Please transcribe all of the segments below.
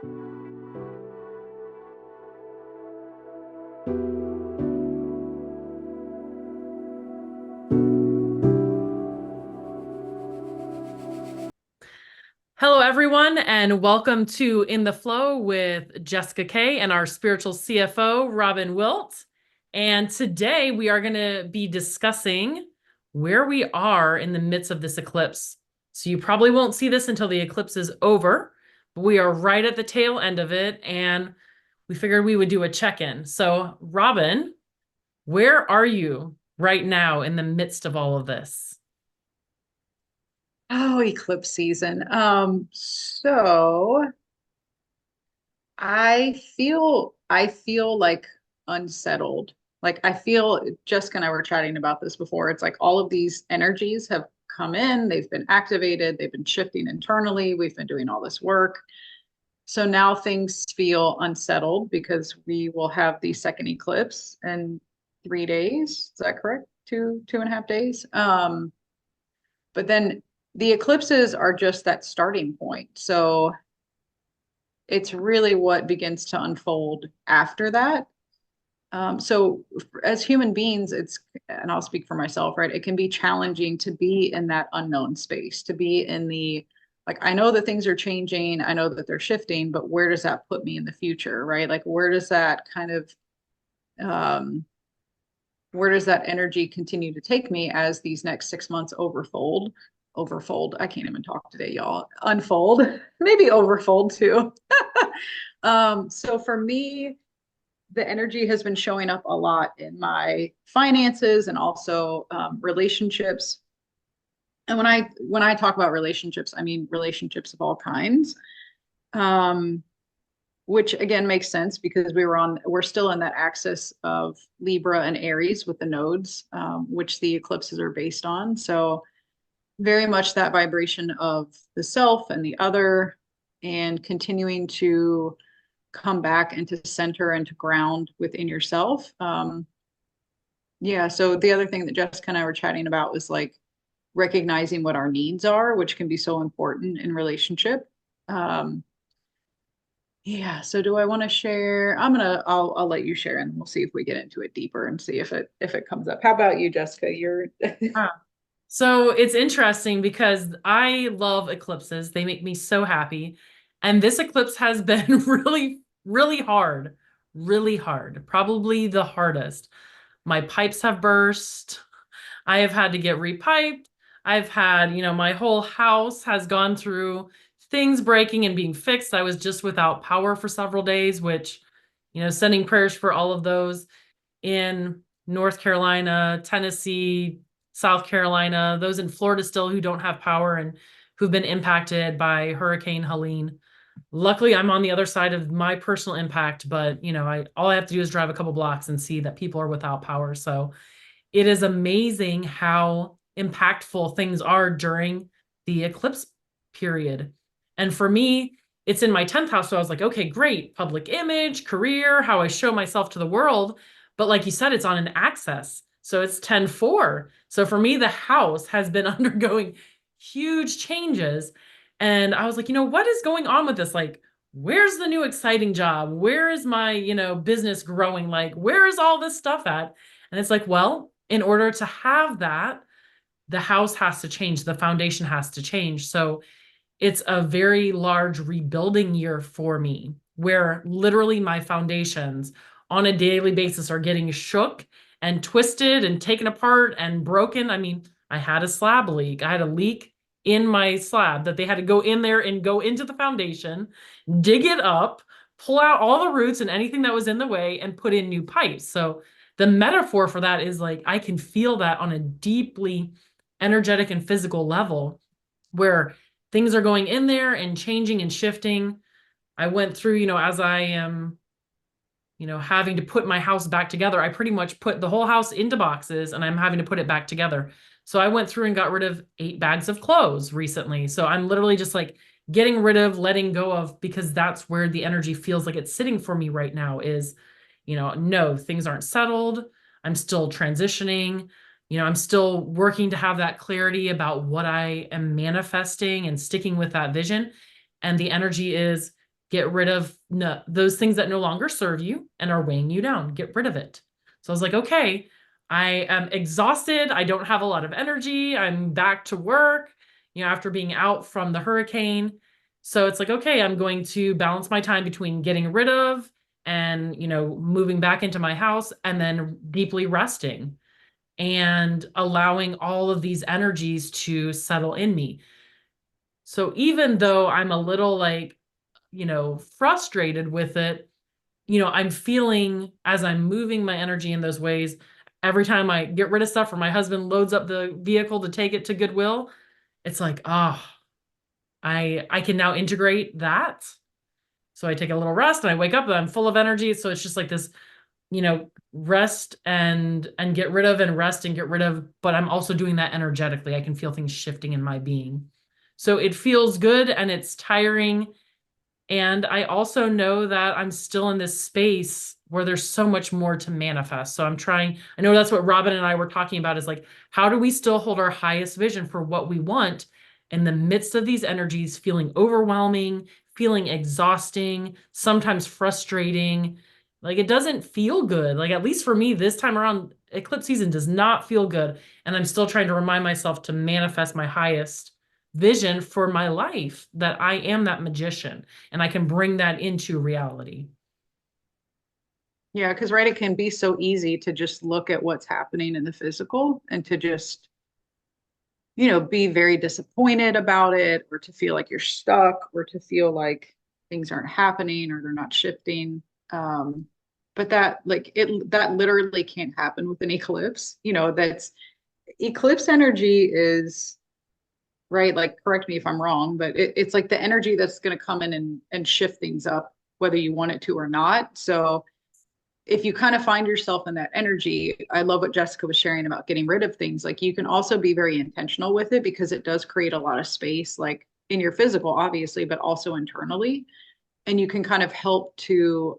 Hello, everyone, and welcome to In the Flow with Jessica Kay and our spiritual CFO, Robin Wilt. And today we are going to be discussing where we are in the midst of this eclipse. So you probably won't see this until the eclipse is over, but we are right at the tail end of it, and we figured we would do a check-in. So, Robin, where are you right now in the midst of all of this? Oh, eclipse season. So I feel like unsettled. Like I feel Jessica and I were chatting about this before. It's like all of these energies have come in, they've been activated, they've been shifting internally, we've been doing all this work. So now things feel unsettled because we will have the second eclipse in 3 days. Is that correct? 2.5 days. But then the eclipses are just that starting point. So it's really what begins to unfold after that. So as human beings, and I'll speak for myself, right? It can be challenging to be in that unknown space, to be in the, like, I know that things are changing, I know that they're shifting, but where does that put me in the future, right? Like, um, where does that energy continue to take me as these next 6 months overfold. I can't even talk today, y'all. Unfold, maybe overfold too. So for me, the energy has been showing up a lot in my finances and also relationships. And when I talk about relationships, I mean relationships of all kinds. Um, which again makes sense because we're still in that axis of Libra and Aries with the nodes, which the eclipses are based on. So very much that vibration of the self and the other, and continuing to come back and to center and to ground within yourself. Yeah. So the other thing that Jessica and I were chatting about was like recognizing what our needs are, which can be so important in relationship. Um, yeah. So do I want to share? I'll let you share and we'll see if we get into it deeper and see if it comes up. How about you, Jessica? You're So it's interesting because I love eclipses. They make me so happy. And this eclipse has been really, really hard, really hard, probably the hardest. My pipes have burst. I have had to get repiped. I've had, my whole house has gone through things breaking and being fixed. I was just without power for several days, which, sending prayers for all of those in North Carolina, Tennessee, South Carolina, those in Florida still who don't have power and who've been impacted by Hurricane Helene. Luckily, I'm on the other side of my personal impact, but all I have to do is drive a couple blocks and see that people are without power. So it is amazing how impactful things are during the eclipse period. And for me, it's in my 10th house. So I was like, okay, great. Public image, career, how I show myself to the world. But like you said, it's on an axis. So it's 10-4. So for me, the house has been undergoing huge changes. And I was like, what is going on with this? Like, where's the new exciting job? Where is my, business growing? Like, where is all this stuff at? And it's like, well, in order to have that, the house has to change, the foundation has to change. So it's a very large rebuilding year for me, where literally my foundations on a daily basis are getting shook and twisted and taken apart and broken. I mean, I had a slab leak. I had a leak in my slab that they had to go in there and go into the foundation, dig it up, pull out all the roots and anything that was in the way and put in new pipes. So the metaphor for that is like I can feel that on a deeply energetic and physical level where things are going in there and changing and shifting. I went through, as I am, having to put my house back together. I pretty much put the whole house into boxes and I'm having to put it back together. So I went through and got rid of 8 bags of clothes recently. So I'm literally just like getting rid of, letting go of, because that's where the energy feels like it's sitting for me right now is, no, things aren't settled. I'm still transitioning. I'm still working to have that clarity about what I am manifesting and sticking with that vision. And the energy is get rid of no, those things that no longer serve you and are weighing you down. Get rid of it. So I was like, okay, I am exhausted. I don't have a lot of energy. I'm back to work, after being out from the hurricane. So it's like, okay, I'm going to balance my time between getting rid of and, moving back into my house and then deeply resting and allowing all of these energies to settle in me. So even though I'm a little like, frustrated with it, I'm feeling as I'm moving my energy in those ways, every time I get rid of stuff or my husband loads up the vehicle to take it to Goodwill, it's like, oh, I can now integrate that. So I take a little rest and I wake up and I'm full of energy. So it's just like this, rest and get rid of and rest and get rid of, but I'm also doing that energetically. I can feel things shifting in my being. So it feels good and it's tiring, and I also know that I'm still in this space where there's so much more to manifest. So I'm trying, I know that's what Robin and I were talking about is like, how do we still hold our highest vision for what we want in the midst of these energies feeling overwhelming, feeling exhausting, sometimes frustrating? Like it doesn't feel good. Like at least for me this time around, eclipse season does not feel good. And I'm still trying to remind myself to manifest my highest vision for my life, that I am that magician and I can bring that into reality. Yeah, because right, it can be so easy to just look at what's happening in the physical and to just, be very disappointed about it, or to feel like you're stuck, or to feel like things aren't happening or they're not shifting. But that like it that literally can't happen with an eclipse. That's eclipse energy is right. Like, correct me if I'm wrong, but it's like the energy that's going to come in and shift things up, whether you want it to or not. So if you kind of find yourself in that energy, I love what Jessica was sharing about getting rid of things. Like, you can also be very intentional with it because it does create a lot of space, like in your physical, obviously, but also internally. And you can kind of help to,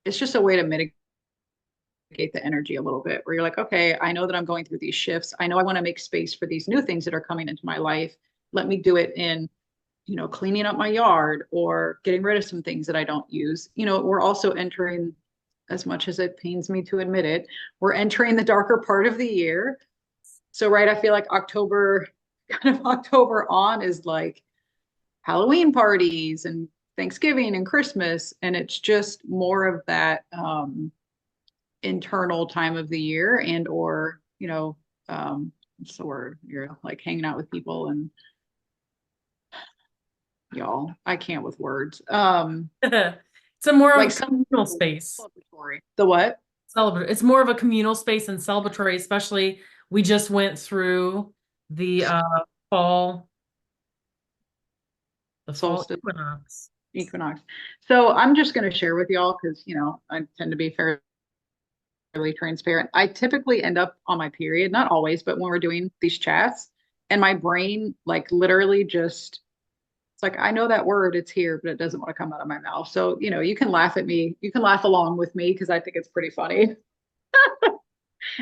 it's just a way to mitigate the energy a little bit, where you're like, okay, I know that I'm going through these shifts. I know I want to make space for these new things that are coming into my life. Let me do it in, cleaning up my yard or getting rid of some things that I don't use. We're also entering, as much as it pains me to admit it, we're entering the darker part of the year. So, right, I feel like October, kind of October on, is like Halloween parties and Thanksgiving and Christmas. And it's just more of that internal time of the year, and or, what's the word? You're like hanging out with people, and y'all, I can't with words. It's a more of Like a some communal space. celebratory. The what? Celebrate. It's more of a communal space and celebratory, especially we just went through the fall, the fall Solstice, equinox. equinox. So I'm just going to share with y'all because, I tend to be fairly transparent. I typically end up on my period, not always, but when we're doing these chats, and my brain like literally just, it's like, I know that word, it's here, but it doesn't want to come out of my mouth. So, you can laugh at me. You can laugh along with me because I think it's pretty funny.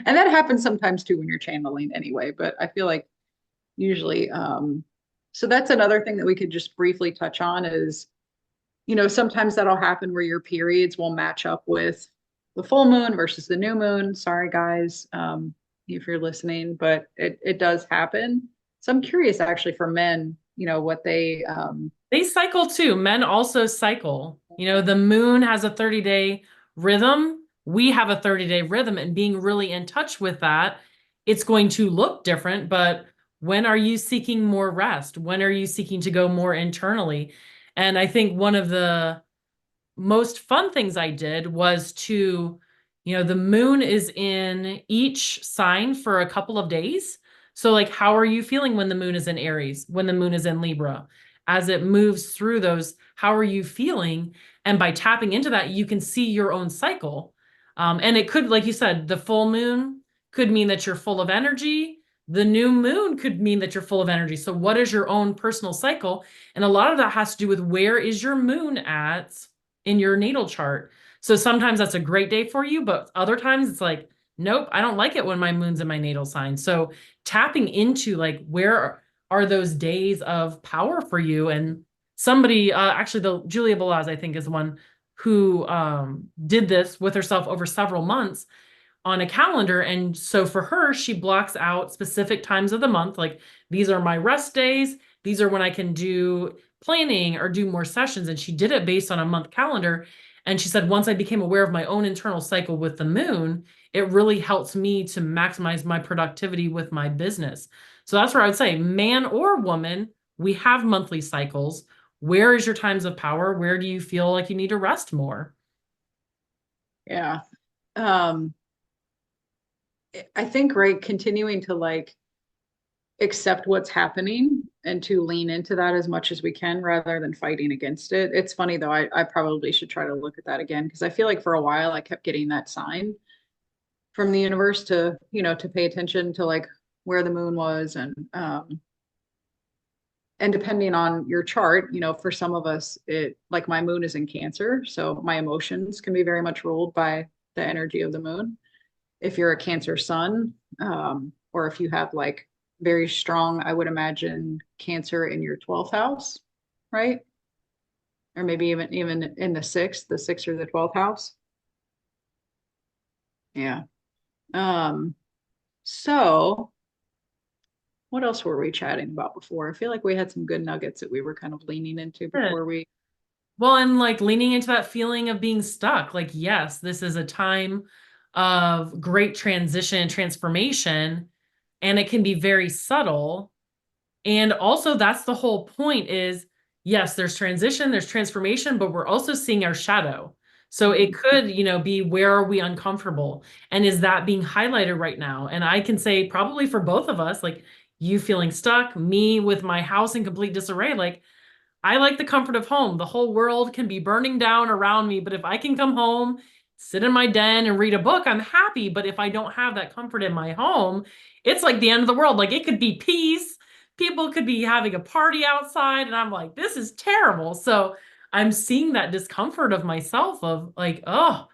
And that happens sometimes too when you're channeling anyway, but I feel like usually, so that's another thing that we could just briefly touch on is, sometimes that'll happen where your periods will match up with the full moon versus the new moon. Sorry, guys, if you're listening, but it does happen. So I'm curious actually for men, what They cycle too. Men also cycle. The moon has a 30-day rhythm. We have a 30-day rhythm, and being really in touch with that, it's going to look different. But when are you seeking more rest? When are you seeking to go more internally? And I think one of the most fun things I did was to, the moon is in each sign for a couple of days. So, like, how are you feeling when the moon is in Aries, when the moon is in Libra? As it moves through those, how are you feeling? And by tapping into that, you can see your own cycle. And it could, like you said, the full moon could mean that you're full of energy. The new moon could mean that you're full of energy. So, what is your own personal cycle? And a lot of that has to do with where is your moon at in your natal chart. So sometimes that's a great day for you, but other times it's like, nope, I don't like it when my moon's in my natal sign. So tapping into like, where are those days of power for you, and somebody, actually the Julia Balaz, I think is the one who did this with herself over several months on a calendar. And so for her, she blocks out specific times of the month. Like these are my rest days. These are when I can do planning or do more sessions. And she did it based on a month calendar. And she said, once I became aware of my own internal cycle with the moon, it really helps me to maximize my productivity with my business. So that's where I would say, man or woman, we have monthly cycles. Where is your times of power? Where do you feel like you need to rest more? Yeah. Um, I think, right, continuing to like accept what's happening and to lean into that as much as we can rather than fighting against it. It's funny though, I probably should try to look at that again because I feel like for a while I kept getting that sign from the universe to, to pay attention to like where the moon was and depending on your chart, for some of us, it like my moon is in Cancer, so my emotions can be very much ruled by the energy of the moon. If you're a Cancer sun, or if you have like very strong, I would imagine Cancer in your 12th house, right? Or maybe even in the sixth or the 12th house. Yeah. Um, so what else were we chatting about before? I feel like we had some good nuggets that we were kind of leaning into Good. before we. Well, and like leaning into that feeling of being stuck, like, yes, this is a time of great transition and transformation, and it can be very subtle. And also, that's the whole point is, yes, there's transition, there's transformation, but we're also seeing our shadow. So it Mhm. could, be where are we uncomfortable? And is that being highlighted right now? And I can say probably for both of us, like you feeling stuck, me with my house in complete disarray, like I like the comfort of home. The whole world can be burning down around me, but if I can come home, sit in my den and read a book, I'm happy. But if I don't have that comfort in my home, it's like the end of the world. Like it could be peace. People could be having a party outside, and I'm like, this is terrible. So I'm seeing that discomfort of myself of like, oh,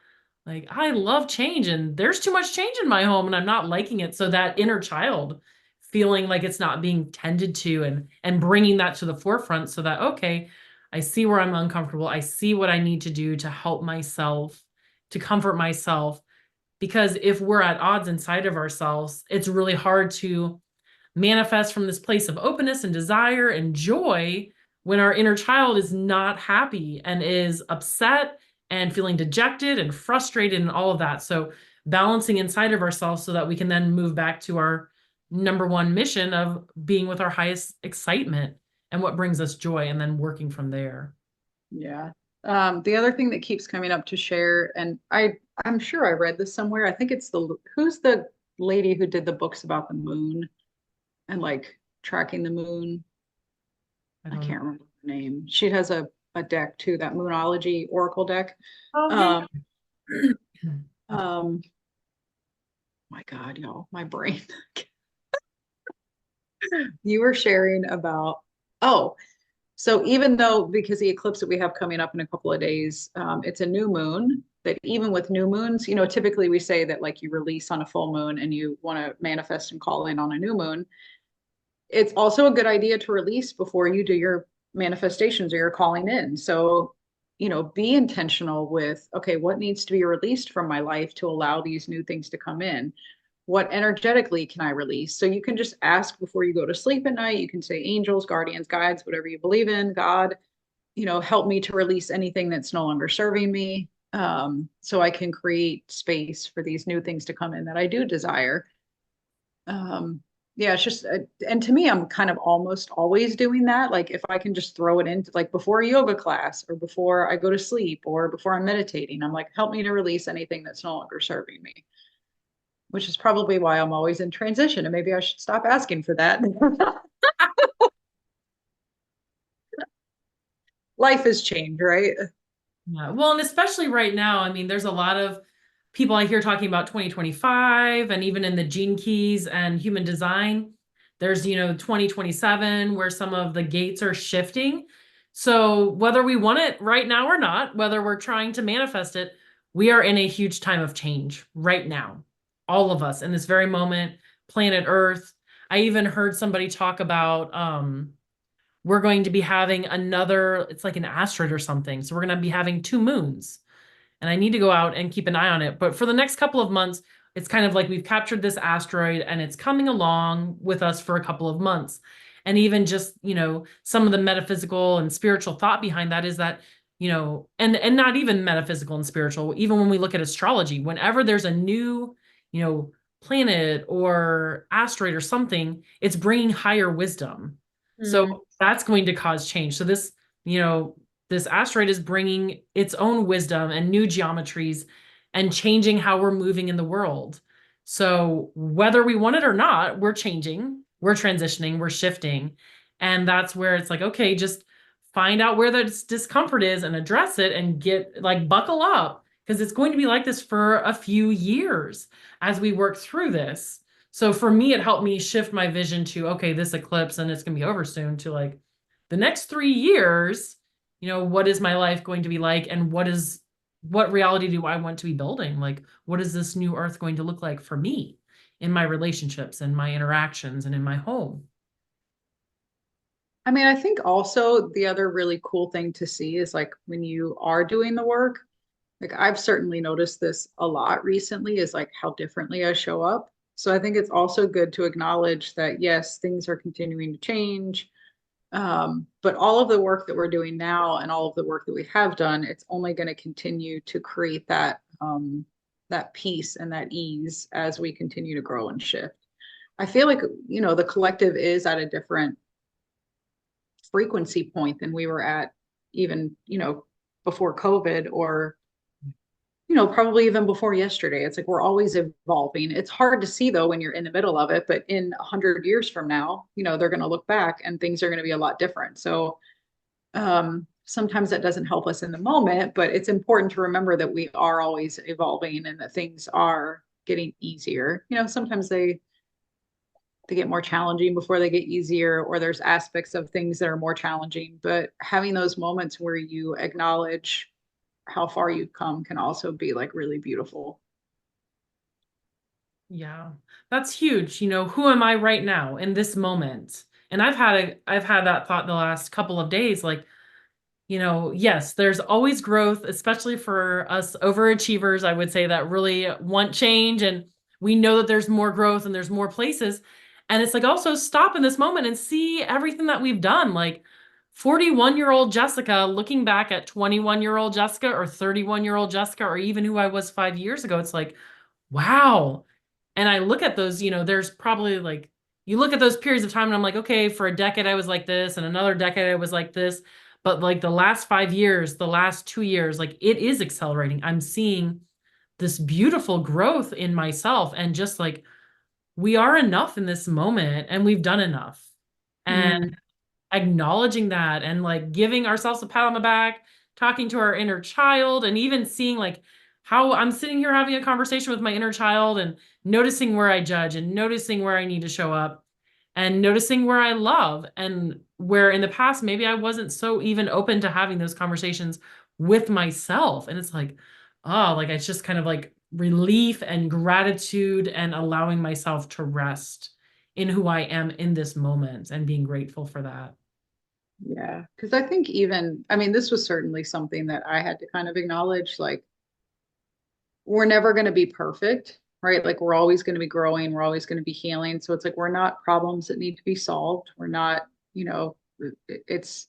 like I love change and there's too much change in my home and I'm not liking it. So that inner child feeling like it's not being tended to and bringing that to the forefront so that okay, I see where I'm uncomfortable. I see what I need to do to help myself, to comfort myself because if we're at odds inside of ourselves, it's really hard to manifest from this place of openness and desire and joy when our inner child is not happy and is upset and feeling dejected and frustrated and all of that. So balancing inside of ourselves so that we can then move back to our number one mission of being with our highest excitement and what brings us joy and then working from there. Yeah. The other thing that keeps coming up to share, and I'm sure I read this somewhere. I think it's who's the lady who did the books about the moon and like tracking the moon. I I don't know. can't remember her name. She has a deck too, that Moonology Oracle deck. Oh, yeah. Um, um, my God, y'all, my brain. You were sharing about, oh, so even though, because the eclipse that we have coming up in a couple of days, it's a new moon, that even with new moons, typically we say that like you release on a full moon and you want to manifest and call in on a new moon. It's also a good idea to release before you do your manifestations or your calling in. So, be intentional with, okay, what needs to be released from my life to allow these new things to come in? What energetically can I release? So you can just ask before you go to sleep at night. You can say angels, guardians, guides, whatever you believe in, God, help me to release anything that's no longer serving me. So I can create space for these new things to come in that I do desire. Um, yeah, it's just, and to me, I'm kind of almost always doing that. Like if I can just throw it into like before a yoga class or before I go to sleep or before I'm meditating, I'm like, help me to release anything that's no longer serving me, which is probably why I'm always in transition. And maybe I should stop asking for that. Life has changed, right? Yeah. Well, and especially right now, I mean, there's a lot of people I hear talking about 2025 and even in the gene keys and human design, there's, 2027 where some of the gates are shifting. So whether we want it right now or not, whether we're trying to manifest it, we are in a huge time of change right now. All of us in this very moment, planet Earth. I even heard somebody talk about we're going to be having another, it's like an asteroid or something. So we're going to be having two moons, and I need to go out and keep an eye on it. But for the next couple of months, it's kind of like we've captured this asteroid and it's coming along with us for a couple of months. And even just, some of the metaphysical and spiritual thought behind that is that, and not even metaphysical and spiritual, even when we look at astrology, whenever there's a new, you know, planet or asteroid or something, it's bringing higher wisdom. So Mm, that's going to cause change. So you know, this asteroid is bringing its own wisdom and new geometries and changing how we're moving in the world. So whether we want it or not, we're changing, we're transitioning, we're shifting. And that's where it's like, okay, just find out where the discomfort is and address it and get like buckle up because it's going to be like this for a few years as we work through this. So for me, it helped me shift my vision to, okay, this eclipse and it's going to be over soon to like the next 3 years, what is my life going to be like? And what reality do I want to be building? Like, what is this new earth going to look like for me in my relationships and my interactions and in my home? I mean, I think also the other really cool thing to see is like when you are doing the work, like I've certainly noticed this a lot recently, is like how differently I show up. So I think it's also good to acknowledge that yes, things are continuing to change. But all of the work that we're doing now and all of the work that we have done, it's only going to continue to create that peace and that ease as we continue to grow and shift. I feel like, the collective is at a different frequency point than we were at even, before COVID or, probably even before yesterday. It's like we're always evolving. It's hard to see though when you're in the middle of it, but in 100 years from now, they're going to look back and things are going to be a lot different. So sometimes that doesn't help us in the moment, but it's important to remember that we are always evolving and that things are getting easier. Sometimes they get more challenging before they get easier, or there's aspects of things that are more challenging. But having those moments where you acknowledge how far you've come can also be like really beautiful. Yeah, that's huge. Who am I right now in this moment? And I've had that thought the last couple of days, like, yes, there's always growth, especially for us overachievers, I would say, that really want change. And we know that there's more growth and there's more places. And it's like also stop in this moment and see everything that we've done. Like 41-year-old Jessica looking back at 21-year-old Jessica or 31-year-old Jessica, or even who I was 5 years ago. It's like, wow. And I look at those, there's probably like, you look at those periods of time and I'm like, okay, for a decade I was like this, and another decade I was like this. But like the last 5 years, the last 2 years, like it is accelerating. I'm seeing this beautiful growth in myself and just like we are enough in this moment and we've done enough. And Mm, acknowledging that and like giving ourselves a pat on the back, talking to our inner child, and even seeing like how I'm sitting here having a conversation with my inner child and noticing where I judge and noticing where I need to show up and noticing where I love and where in the past maybe I wasn't so even open to having those conversations with myself. And it's like, oh, like it's just kind of like relief and gratitude and allowing myself to rest in who I am in this moment and being grateful for that. yeah, because I think even, I mean, this was certainly something that I had to kind of acknowledge. Like, we're never going to be perfect, right? Like, we're always going to be growing, we're always going to be healing. So it's like we're not problems that need to be solved. We're not, it's,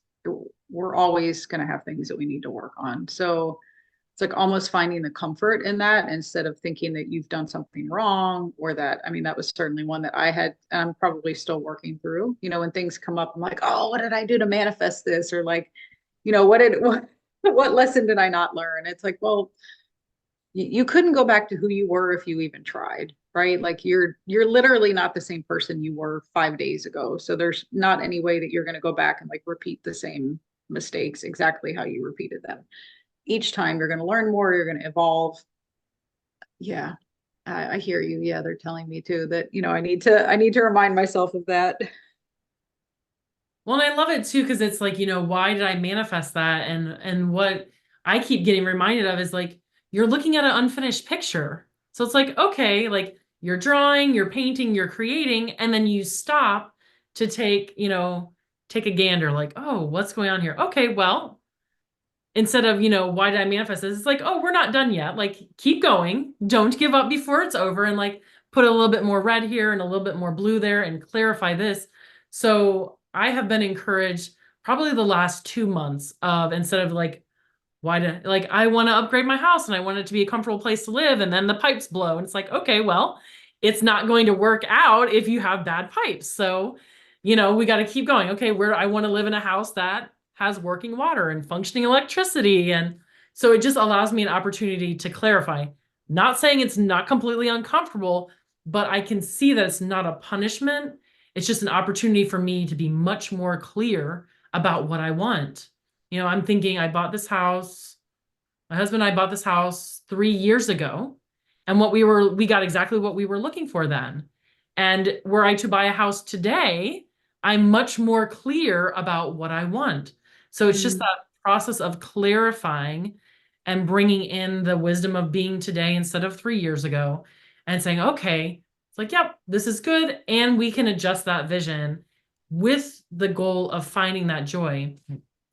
we're always going to have things that we need to work on. So it's like almost finding the comfort in that instead of thinking that you've done something wrong or that, I mean, that was certainly one that I had, I'm probably still working through. When things come up, I'm like, oh, what did I do to manifest this? Or like, what lesson did I not learn? It's like, well, you couldn't go back to who you were if you even tried, right? Like you're literally not the same person you were 5 days ago. So there's not any way that you're going to go back and like repeat the same mistakes exactly how you repeated them. Each time you're going to learn more, you're going to evolve. Yeah, I hear you. Yeah, they're telling me too that I need to remind myself of that. Well, and I love it too because it's like, why did I manifest that? And what I keep getting reminded of is like you're looking at an unfinished picture. So it's like, okay, like you're drawing, you're painting, you're creating, and then you stop to take, take a gander, like, oh, what's going on here? Okay, well, instead of, why did I manifest this? It's like, oh, we're not done yet. Like, keep going. Don't give up before it's over. And like, put a little bit more red here and a little bit more blue there and clarify this. So I have been encouraged probably the last 2 months of instead of like, why did like I want to upgrade my house and I want it to be a comfortable place to live and then the pipes blow and it's like okay well it's not going to work out if you have bad pipes so we got to keep going okay where I want to live in a house that has working water and functioning electricity and so it just allows me an opportunity to clarify, not saying it's not completely uncomfortable, but I can see that it's not a punishment. It's just an opportunity for me to be much more clear about what I want. I'm thinking I bought this house. My husband and I bought this house 3 years ago. And we got exactly what we were looking for then. And were I to buy a house today, I'm much more clear about what I want. So it's just Mm, that process of clarifying and bringing in the wisdom of being today instead of 3 years ago and saying, okay, it's like, yep, this is good. And we can adjust that vision with the goal of finding that joy.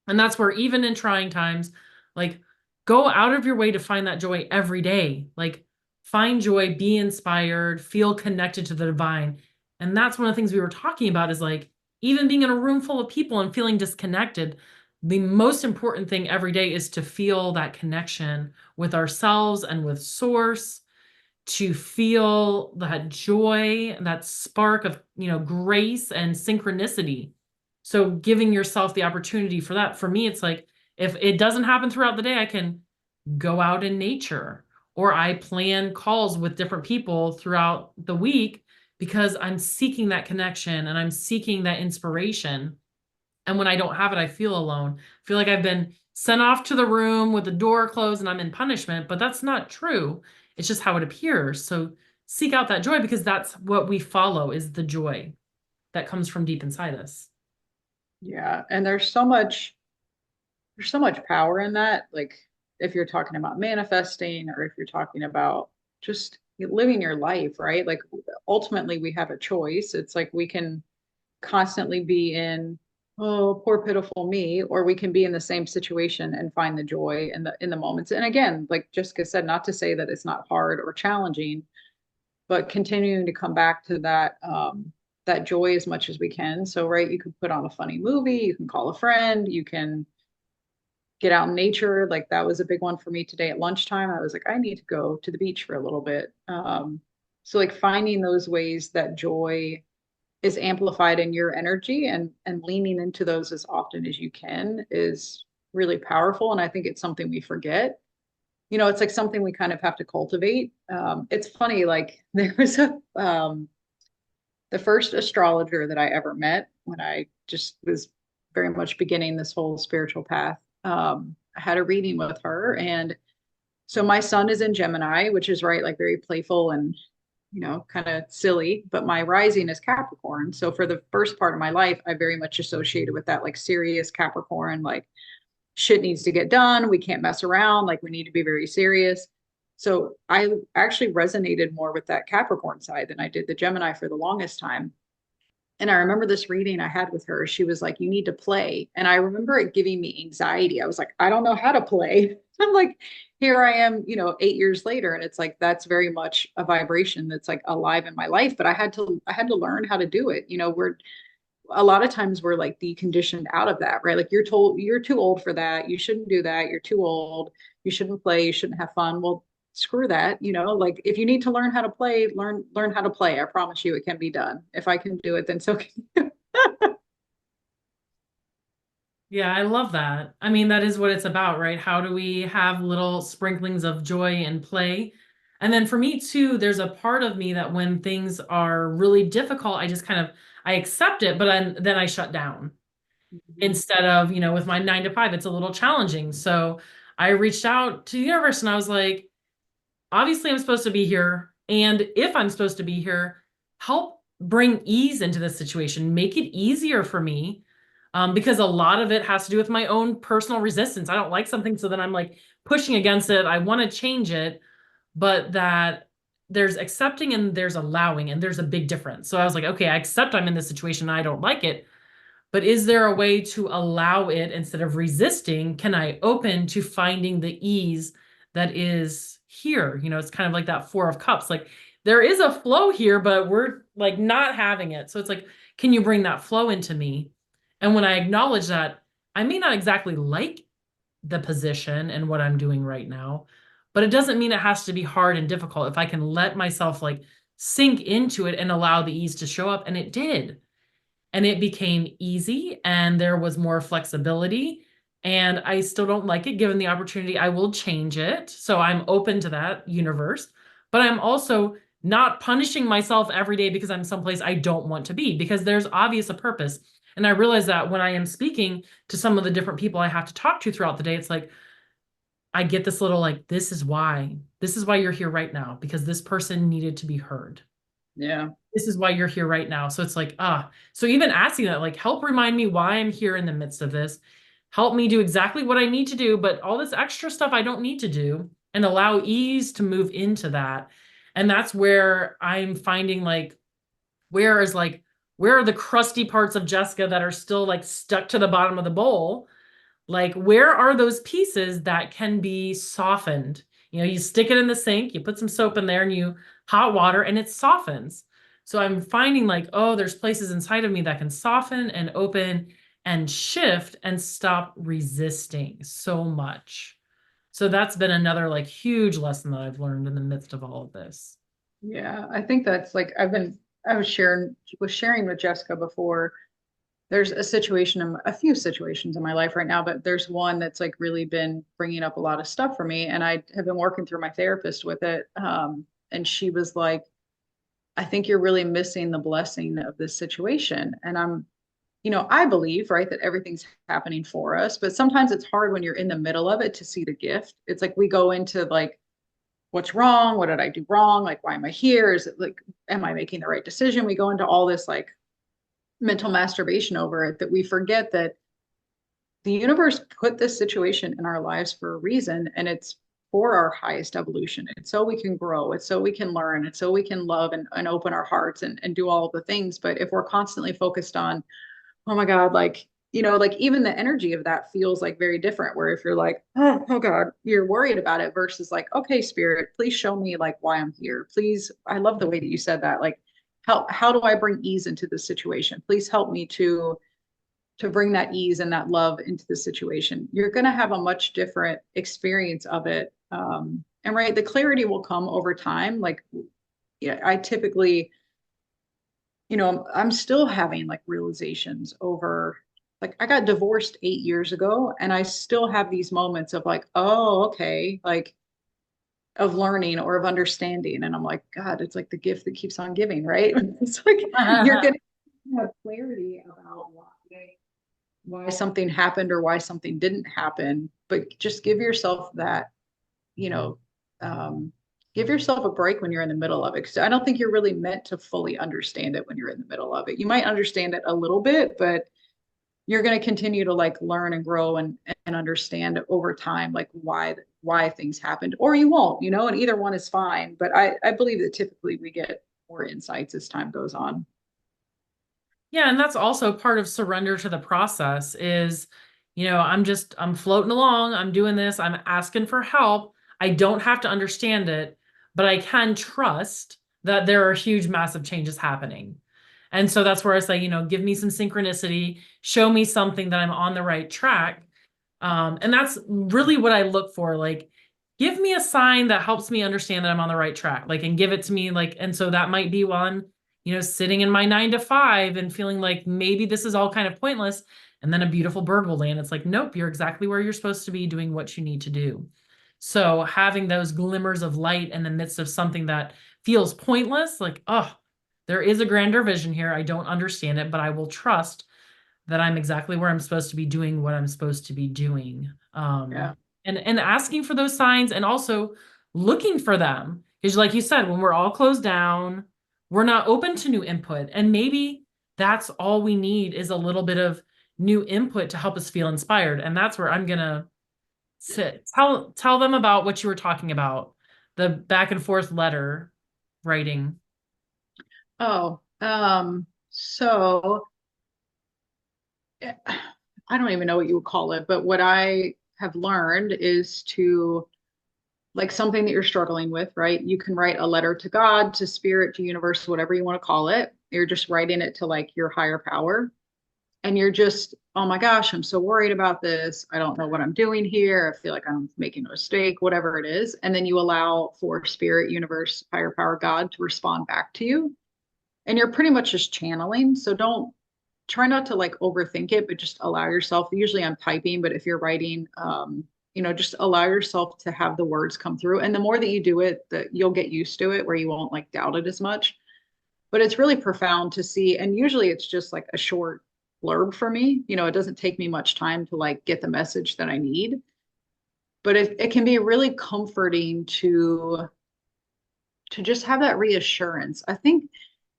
And that's where even in trying times, like go out of your way to find that joy every day. Like find joy, be inspired, feel connected to the divine. And that's one of the things we were talking about is like even being in a room full of people and feeling disconnected. The most important thing every day is to feel that connection with ourselves and with source, to feel that joy, that spark of, grace and synchronicity. So giving yourself the opportunity for that. For me, it's like if it doesn't happen throughout the day, I can go out in nature or I plan calls with different people throughout the week because I'm seeking that connection and I'm seeking that inspiration. And when I don't have it, I feel alone. I feel like I've been sent off to the room with the door closed and I'm in punishment, but that's not true. It's just how it appears. So seek out that joy because that's what we follow is the joy that comes from deep inside us. yeah. And there's so much power in that. Like if you're talking about manifesting or if you're talking about just living your life, right? Like ultimately we have a choice. It's like we can constantly be in, oh, poor pitiful me, or we can be in the same situation and find the joy in the moments. And again, like Jessica said, not to say that it's not hard or challenging, but continuing to come back to that joy as much as we can. So, right, you can put on a funny movie, you can call a friend, you can get out in nature. Like that was a big one for me today at lunchtime. I was like, I need to go to the beach for a little bit. So like finding those ways that joy is amplified in your energy and leaning into those as often as you can is really powerful. And I think it's something we forget. It's like something we kind of have to cultivate. It's funny, like there was the first astrologer that I ever met when I just was very much beginning this whole spiritual path. I had a reading with her. And so my sun is in Gemini, which is right, like very playful and, kind of silly, but my rising is Capricorn. So for the first part of my life, I very much associated with that like serious Capricorn, like shit needs to get done. We can't mess around. Like we need to be very serious. So I actually resonated more with that Capricorn side than I did the Gemini for the longest time. And I remember this reading I had with her. She was like, you need to play. And I remember it giving me anxiety. I was like, I don't know how to play. I'm like, here I am, 8 years later. And it's like, that's very much a vibration that's like alive in my life. But I had to learn how to do it. We're a lot of times we're like deconditioned out of that, right? Like you're told you're too old for that. You shouldn't do that. You're too old. You shouldn't play. You shouldn't have fun. Well, screw that. Like if you need to learn how to play, learn how to play. I promise you it can be done. If I can do it, then so can you. Yeah, I love that. I mean, that is what it's about, right? How do we have little sprinklings of joy and play? And then for me too, there's a part of me that when things are really difficult, I just kind of I accept it, but then I shut down. Instead of, with my 9 to 5, it's a little challenging. So I reached out to the universe and I was like, obviously I'm supposed to be here. And if I'm supposed to be here, help bring ease into this situation, make it easier for me. Because a lot of it has to do with my own personal resistance. I don't like something, so then I'm like pushing against it. I want to change it, but that there's accepting and there's allowing, and there's a big difference. So I was like, okay, I accept I'm in this situation and I don't like it, but is there a way to allow it instead of resisting? Can I open to finding the ease that is here? It's kind of like that Four of Cups. Like there is a flow here, but we're like not having it. So it's like, can you bring that flow into me? And when I acknowledge that, I may not exactly like the position and what I'm doing right now, but it doesn't mean it has to be hard and difficult. If I can let myself like sink into it and allow the ease to show up, and it did. And it became easy and there was more flexibility. And I still don't like it. Given the opportunity, I will change it. So I'm open to that universe. But I'm also not punishing myself every day because I'm someplace I don't want to be, because there's obvious a purpose. And I realize that when I am speaking to some of the different people I have to talk to throughout the day, it's like I get this little like, this is why. This is why you're here right now, because this person needed to be heard. Yeah. This is why you're here right now. So it's like, so even asking that, like, help remind me why I'm here in the midst of this. Help me do exactly what I need to do, but all this extra stuff I don't need to do, and allow ease to move into that. And that's where I'm finding like, where is like, where are the crusty parts of Jessica that are still like stuck to the bottom of the bowl? Like, where are those pieces that can be softened? You stick it in the sink, you put some soap in there and you hot water and it softens. So I'm finding like, oh, there's places inside of me that can soften and open and shift and stop resisting so much. So that's been another like huge lesson that I've learned in the midst of all of this. Yeah. I think that's like I was sharing with Jessica before. There's a situation, a few situations in my life right now, but there's one that's like really been bringing up a lot of stuff for me. And I have been working through my therapist with it. And she was like, I think you're really missing the blessing of this situation. And I believe, right, that everything's happening for us, but sometimes it's hard when you're in the middle of it to see the gift. It's like we go into like, what's wrong? What did I do wrong? Like, why am I here? Is it like, am I making the right decision? We go into all this like mental masturbation over it that we forget that the universe put this situation in our lives for a reason, and it's for our highest evolution. It's so we can grow, it's so we can learn, it's so we can love and open our hearts and do all of the things. But if we're constantly focused on, oh my God, like, like even the energy of that feels like very different. Where if you're like, oh God, you're worried about it versus like, okay, spirit, please show me like why I'm here. Please, I love the way that you said that. Like, how do I bring ease into this situation? Please help me to bring that ease and that love into the situation. You're going to have a much different experience of it. And right, the clarity will come over time. Like, yeah, I typically, I'm still having like realizations over, like, I got divorced 8 years ago, and I still have these moments of like, oh, okay, like of learning or of understanding. And I'm like, God, it's like the gift that keeps on giving, right? It's like you're going to have clarity about why something happened or why something didn't happen, but just give yourself that, you know, um, give yourself a break when you're in the middle of it. Because I don't think you're really meant to fully understand it when you're in the middle of it. You might understand it a little bit, but you're going to continue to like learn and grow and understand over time, like why things happened, or you won't, and either one is fine. But I believe that typically we get more insights as time goes on. Yeah, and that's also part of surrender to the process is, I'm floating along, I'm doing this, I'm asking for help. I don't have to understand it, but I can trust that there are huge, massive changes happening. And so that's where I say, give me some synchronicity, show me something that I'm on the right track. And that's really what I look for. Like, give me a sign that helps me understand that I'm on the right track. Like, and give it to me. Like, and so that might be while I'm, sitting in my 9 to 5 and feeling like maybe this is all kind of pointless. And then a beautiful bird will land. It's like, nope, you're exactly where you're supposed to be doing what you need to do. So having those glimmers of light in the midst of something that feels pointless, like, oh, there is a grander vision here. I don't understand it, but I will trust that I'm exactly where I'm supposed to be doing what I'm supposed to be doing. Yeah. And asking for those signs and also looking for them. Because like you said, when we're all closed down, we're not open to new input. And maybe that's all we need is a little bit of new input to help us feel inspired. And that's where I'm gonna sit. Tell them about what you were talking about, the back and forth letter writing. So I don't even know what you would call it, but what I have learned is to, like, something that you're struggling with, right? You can write a letter to God, to spirit, to universe, whatever you want to call it. You're just writing it to like your higher power. And you're just, oh my gosh, I'm so worried about this. I don't know what I'm doing here. I feel like I'm making a mistake, whatever it is. And then you allow for spirit, universe, higher power, God to respond back to you. And you're pretty much just channeling. So don't try not to like overthink it, but just allow yourself. Usually I'm typing, but if you're writing, just allow yourself to have the words come through. And the more that you do it, that you'll get used to it where you won't like doubt it as much. But it's really profound to see. And usually it's just like a short blurb for me. It doesn't take me much time to like get the message that I need. But it can be really comforting to just have that reassurance. I think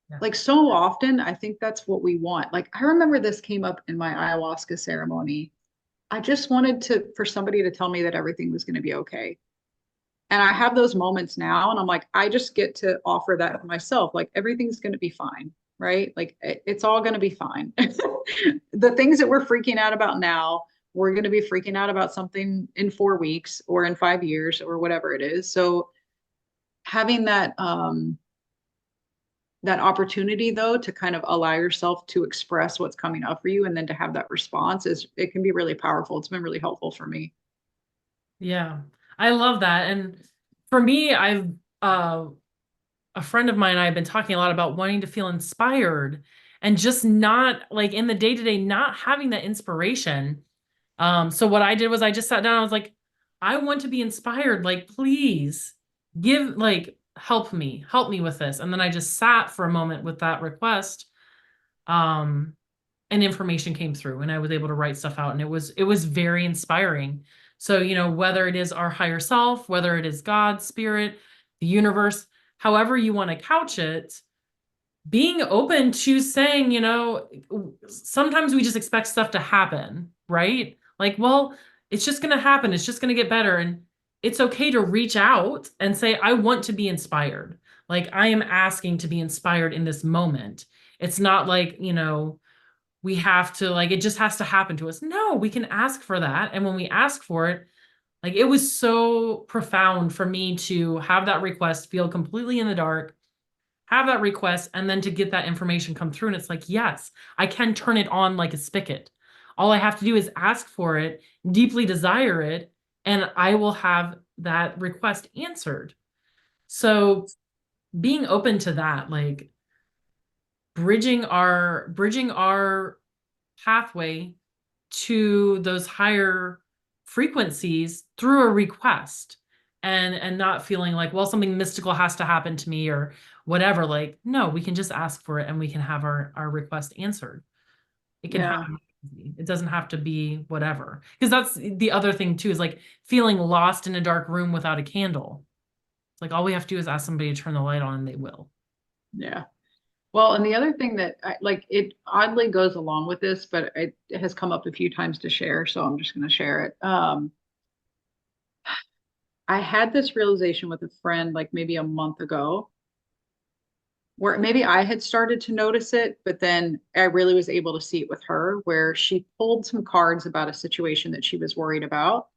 Yeah. like so often, I think that's what we want. Like I remember this came up in my ayahuasca ceremony. I just wanted for somebody to tell me that everything was going to be okay. And I have those moments now, and I'm like, I just get to offer that to myself. Like everything's going to be fine, right? Like it's all going to be fine. The things that we're freaking out about now, we're going to be freaking out about something in 4 weeks or in 5 years or whatever it is. So having that opportunity though to kind of allow yourself to express what's coming up for you and then to have that response is it can be really powerful. It's been really helpful for me. Yeah. I love that. And for me, I've a friend of mine and I have been talking a lot about wanting to feel inspired and just not like in the day to day, not having that inspiration. So what I did was I just sat down. I was like, I want to be inspired. Like, please help me with this. And then I just sat for a moment with that request. Um, and information came through and I was able to write stuff out and it was very inspiring. So, whether it is our higher self, whether it is God, spirit, the universe, however you want to couch it, being open to saying, sometimes we just expect stuff to happen, right? Like, well, it's just going to happen. It's just going to get better. And it's okay to reach out and say, I want to be inspired. Like, I am asking to be inspired in this moment. It's not like, we have to, like, it just has to happen to us. No, we can ask for that. And when we ask for it, like, it was so profound for me to have that request, feel completely in the dark, have that request and then to get that information come through. And it's like, yes, I can turn it on like a spigot. All I have to do is ask for it, deeply desire it, and I will have that request answered. So being open to that, like bridging our pathway to those higher frequencies through a request and not feeling like, well, something mystical has to happen to me or whatever. Like, no, we can just ask for it and we can have our request answered. It can Yeah. happen easy. It doesn't have to be whatever. Because that's the other thing too, is like feeling lost in a dark room without a candle. It's like all we have to do is ask somebody to turn the light on and they will. Yeah. Well, and the other thing that like it oddly goes along with this, but it has come up a few times to share, so I'm just going to share it. I had this realization with a friend like maybe a month ago, where maybe I had started to notice it, but then I really was able to see it with her, where she pulled some cards about a situation that she was worried about.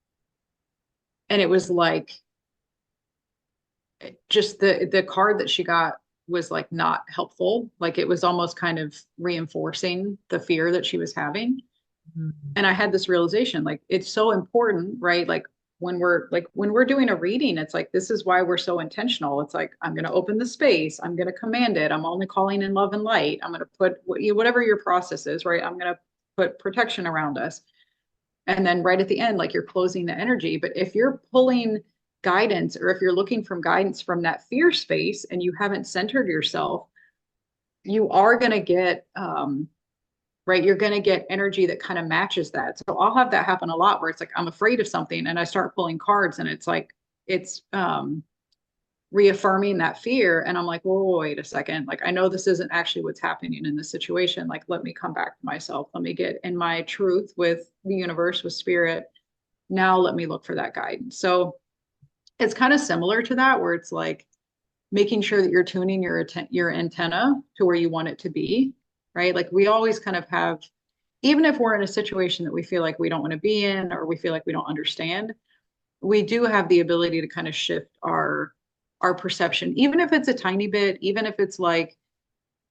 And it was like just the card that she got was like not helpful. Like it was almost kind of reinforcing the fear that she was having. Mhm. And I had this realization, like it's so important, right? Like when we're doing a reading, it's like this is why we're so intentional. It's like I'm going to open the space, I'm going to command it, I'm only calling in love and light, I'm going to put whatever your process is, right? I'm going to put protection around us. And then right at the end, like you're closing the energy. But if you're pulling guidance or if you're looking from guidance from that fear space and you haven't centered yourself, you are going to get right, you're going to get energy that kind of matches that. So I'll have that happen a lot where it's like I'm afraid of something and I start pulling cards and it's like it's reaffirming that fear. And I'm like, whoa, wait a second. Like, I know this isn't actually what's happening in this situation. Like, let me come back to myself. Let me get in my truth with the universe, with spirit. Now let me look for that guidance. So it's kind of similar to that, where it's like making sure that you're tuning your antenna to where you want it to be, right? Like we always kind of have even if we're in a situation that we feel like we don't want to be in or we feel like we don't understand, we do have the ability to kind of shift our perception, even if it's a tiny bit, even if it's like,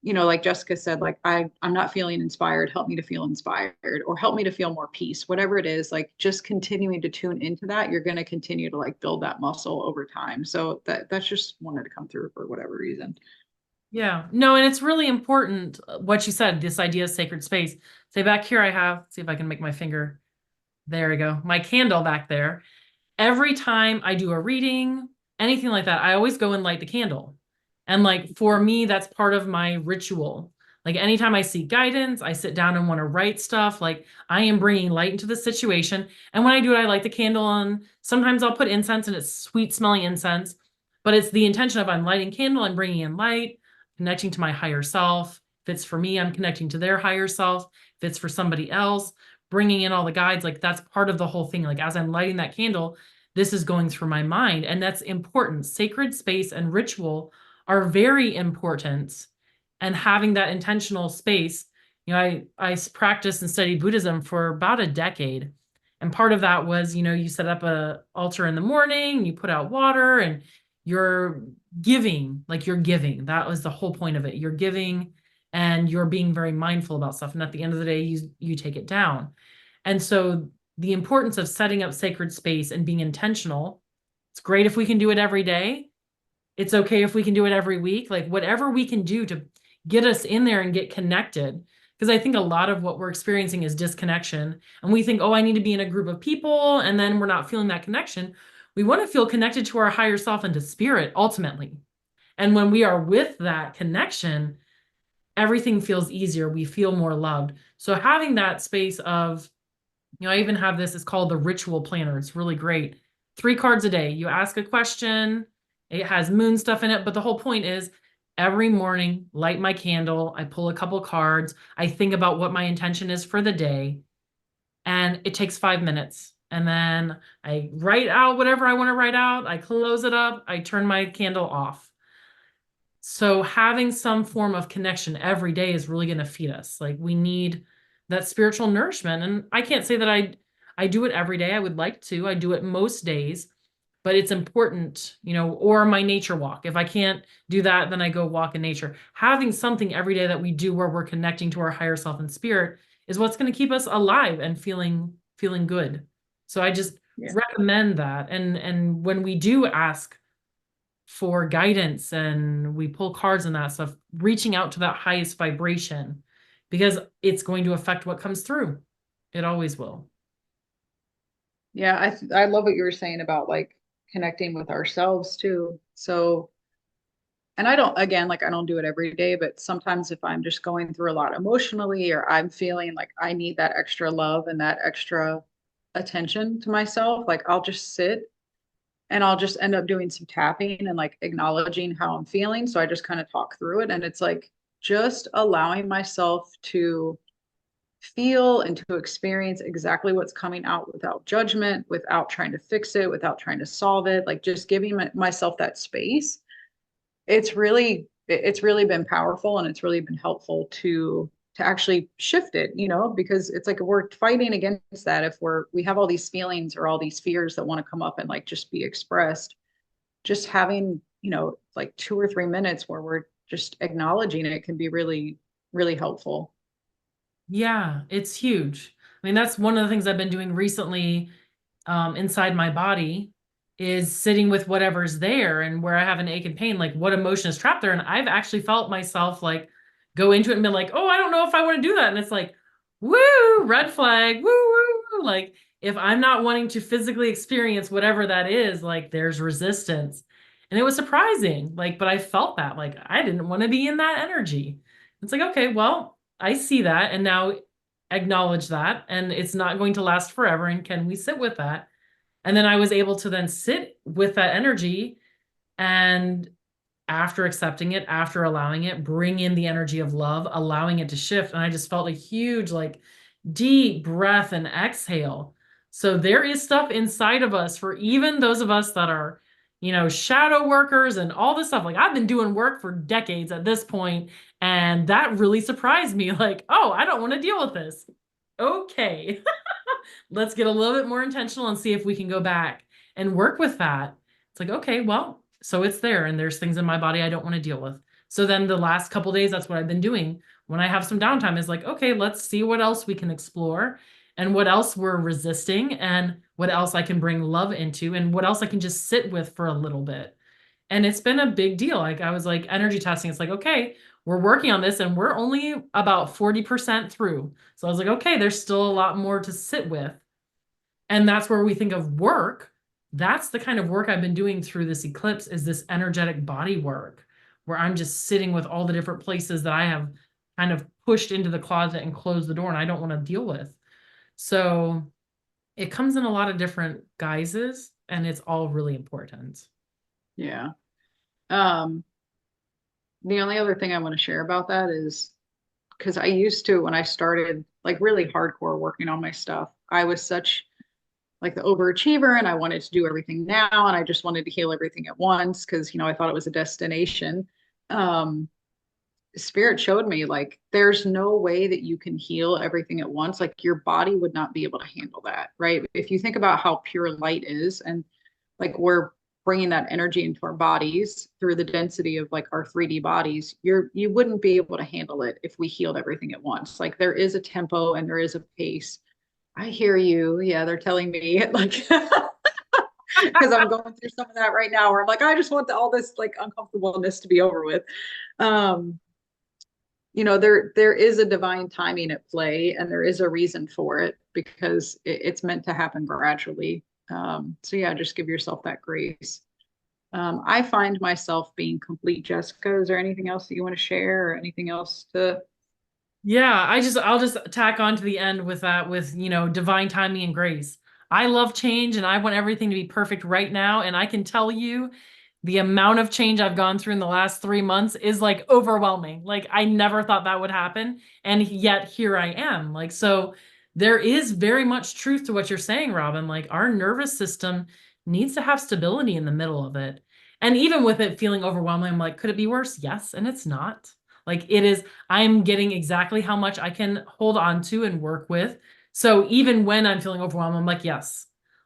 like Jessica said, like I'm not feeling inspired, help me to feel inspired or help me to feel more peace, whatever it is, like just continuing to tune into that, you're going to continue to like build that muscle over time. So that's just wanted to come through for whatever reason. Yeah. No, and it's really important what you said, this idea of sacred space. Say back here, I have, see if I can make my finger. There we go. My candle back there. Every time I do a reading, anything like that, I always go and light the candle. And like for me, that's part of my ritual. Like anytime I seek guidance, I sit down and want to write stuff. Like I am bringing light into the situation. And when I do it, I light the candle on. Sometimes I'll put incense and it's sweet smelling incense, but it's the intention of I'm lighting candle, I'm bringing in light, connecting to my higher self. If it's for me, I'm connecting to their higher self. If it's for somebody else, bringing in all the guides, like that's part of the whole thing. Like as I'm lighting that candle, this is going through my mind. And that's important. Sacred space and ritual are very important. And having that intentional space, I practiced and studied Buddhism for about a decade. And part of that was, you set up a altar in the morning, you put out water and you're giving, like you're giving. That was the whole point of it. You're giving and you're being very mindful about stuff. And at the end of the day, you take it down. And so the importance of setting up sacred space and being intentional. It's great if we can do it every day. It's okay if we can do it every week, like whatever we can do to get us in there and get connected. Because I think a lot of what we're experiencing is disconnection. And we think, oh, I need to be in a group of people. And then we're not feeling that connection. We want to feel connected to our higher self and to spirit ultimately. And when we are with that connection, everything feels easier. We feel more loved. So having that space of, I even have this, it's called the ritual planner. It's really great. 3 cards a day. You ask a question, it has moon stuff in it, but the whole point is every morning, light my candle, I pull a couple cards, I think about what my intention is for the day, and it takes 5 minutes. And then I write out whatever I want to write out, I close it up, I turn my candle off. So having some form of connection every day is really going to feed us. Like we need that spiritual nourishment. And I can't say that I do it every day. I would like to. I do it most days, but it's important, or my nature walk. If I can't do that, then I go walk in nature. Having something every day that we do where we're connecting to our higher self and spirit is what's going to keep us alive and feeling good. So I just Yeah. recommend that. And when we do ask for guidance and we pull cards and that stuff, reaching out to that highest vibration because it's going to affect what comes through. It always will. Yeah, I love what you were saying about like connecting with ourselves too. So, and I don't, again, like I don't do it every day, but sometimes if I'm just going through a lot emotionally or I'm feeling like I need that extra love and that extra attention to myself, like I'll just sit and I'll just end up doing some tapping and like acknowledging how I'm feeling. So I just kind of talk through it and it's like just allowing myself to feel and to experience exactly what's coming out without judgment, without trying to fix it, without trying to solve it, like just giving myself that space. It's really been powerful and it's really been helpful to actually shift it, because it's like we're fighting against that if we have all these feelings or all these fears that want to come up and like just be expressed. Just having, like 2 or 3 minutes where we're just acknowledging it can be really, really helpful. Yeah, it's huge. I mean, that's one of the things I've been doing recently inside my body is sitting with whatever's there and where I have an ache and pain, like what emotion is trapped there. And I've actually felt myself like go into it and be like, oh, I don't know if I want to do that. And it's like, woo, red flag, woo, woo, woo. Like if I'm not wanting to physically experience whatever that is, like there's resistance. And it was surprising, like, but I felt that like I didn't want to be in that energy. It's like, okay, well, I see that and now acknowledge that and it's not going to last forever. And can we sit with that? And then I was able to then sit with that energy and after accepting it, after allowing it, bring in the energy of love, allowing it to shift. And I just felt a huge, like, deep breath and exhale. So there is stuff inside of us for even those of us that are, shadow workers and all this stuff. Like, I've been doing work for decades at this point, and that really surprised me. Like, oh, I don't want to deal with this. okay, let's get a little bit more intentional and see if we can go back and work with that. It's like, okay, well, so it's there and there's things in my body I don't want to deal with. So then the last couple days, that's what I've been doing. When I have some downtime, is like, okay, let's see what else we can explore and what else we're resisting and what else I can bring love into and what else I can just sit with for a little bit. And it's been a big deal. Like I was like energy testing. It's like, okay, we're working on this and we're only about 40% through. So I was like, okay, there's still a lot more to sit with. And that's where we think of work. That's the kind of work I've been doing through this eclipse is this energetic body work where I'm just sitting with all the different places that I have kind of pushed into the closet and closed the door and I don't want to deal with. So it comes in a lot of different guises and it's all really important. Yeah. Um, the only other thing I want to share about that is because I used to, when I started like really hardcore working on my stuff, I was such like the overachiever and I wanted to do everything now and I just wanted to heal everything at once because, I thought it was a destination. Um, Spirit showed me like there's no way that you can heal everything at once. Like your body would not be able to handle that, right? If you think about how pure light is and like we're bringing that energy into our bodies through the density of like our 3D bodies, you wouldn't be able to handle it if we healed everything at once. Like there is a tempo and there is a pace. I hear you. Yeah, they're telling me like because I'm going through some of that right now where I'm like, I just want all this like uncomfortableness to be over with. Um, there is a divine timing at play and there is a reason for it because it's meant to happen gradually. So yeah, just give yourself that grace. I find myself being complete, Jessica. Is there anything else that you want to share or anything else to? Yeah, I'll just tack on to the end with that with, divine timing and grace. I love change and I want everything to be perfect right now. And I can tell you the amount of change I've gone through in the last 3 months is like overwhelming. Like I never thought that would happen. And yet here I am. Like, so there is very much truth to what you're saying, Robin. Like our nervous system needs to have stability in the middle of it. And even with it feeling overwhelming, I'm like, could it be worse? Yes, and it's not. Like it is, I'm getting exactly how much I can hold on to and work with. So even when I'm feeling overwhelmed, I'm like, yes,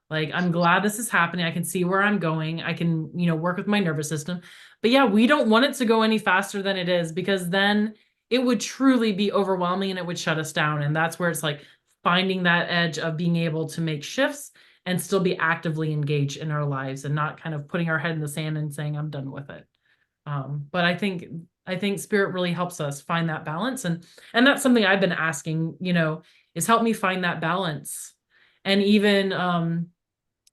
like I'm glad this is happening. I can see where I'm going. I can, work with my nervous system. But yeah, we don't want it to go any faster than it is because then it would truly be overwhelming and it would shut us down. And that's where it's like finding that edge of being able to make shifts and still be actively engaged in our lives and not kind of putting our head in the sand and saying, I'm done with it. But I think spirit really helps us find that balance and that's something I've been asking, is help me find that balance. And even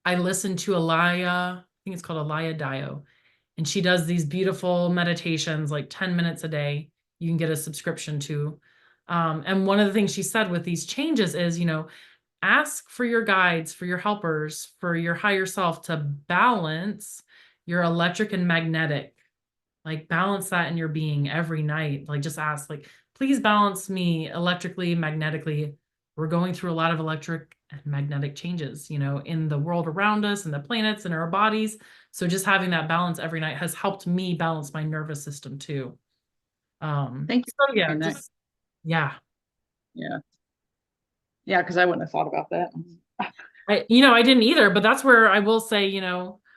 I listened to Alaya, I think it's called Alaya Dio, and she does these beautiful meditations like 10 minutes a day. You can get a subscription to. And one of the things she said with these changes is, ask for your guides, for your helpers, for your higher self to balance your electric and magnetic, like balance that in your being every night. Like just ask, like, please balance me electrically, magnetically. We're going through a lot of electric and magnetic changes, in the world around us and the planets and our bodies. So just having that balance every night has helped me balance my nervous system too. Thank you So for yeah, sharing that. just yeah. Yeah, yeah, because I wouldn't have thought about that. I didn't either, but that's where I will say,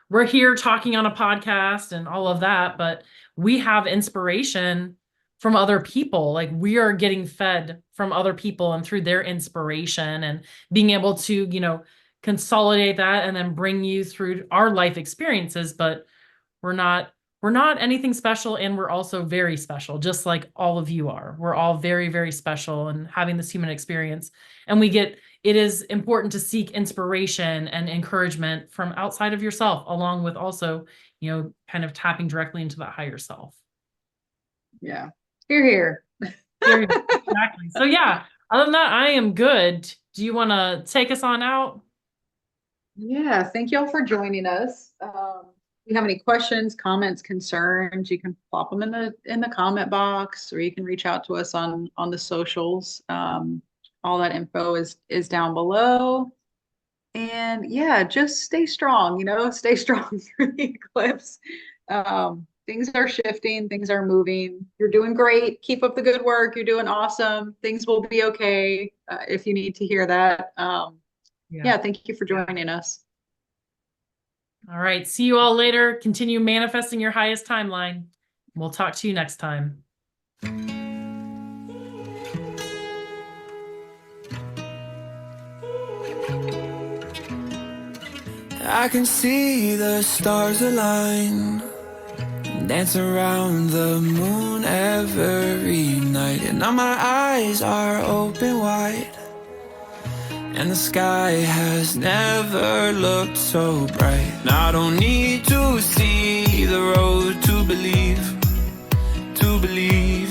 we're here talking on a podcast and all of that, but we have inspiration from other people. Like we are getting fed from other people and through their inspiration and being able to, consolidate that and then bring you through our life experiences. But we're not we're not anything special and we're also very special, just like all of you are. We're all very, very special and having this human experience. And it is important to seek inspiration and encouragement from outside of yourself, along with also, kind of tapping directly into that higher self. Yeah, here, Here, exactly. So yeah, other than that, I am good. Do you want to take us on out? Yeah, thank y'all for joining us. If you have any questions, comments, concerns, you can plop them in the comment box, or you can reach out to us on the socials. All that info is down below. And yeah, just stay strong, stay strong through the eclipse. things are shifting, things are moving. You're doing great. Keep up the good work. You're doing awesome. Things will be okay if you need to hear that. Yeah. Yeah, thank you for joining us. All right. See you all later. Continue manifesting your highest timeline. We'll talk to you next time. I can see the stars align, dance around the moon every night. And now my eyes are open wide, and the sky has never looked so bright. Now I don't need to see the road to believe, to believe.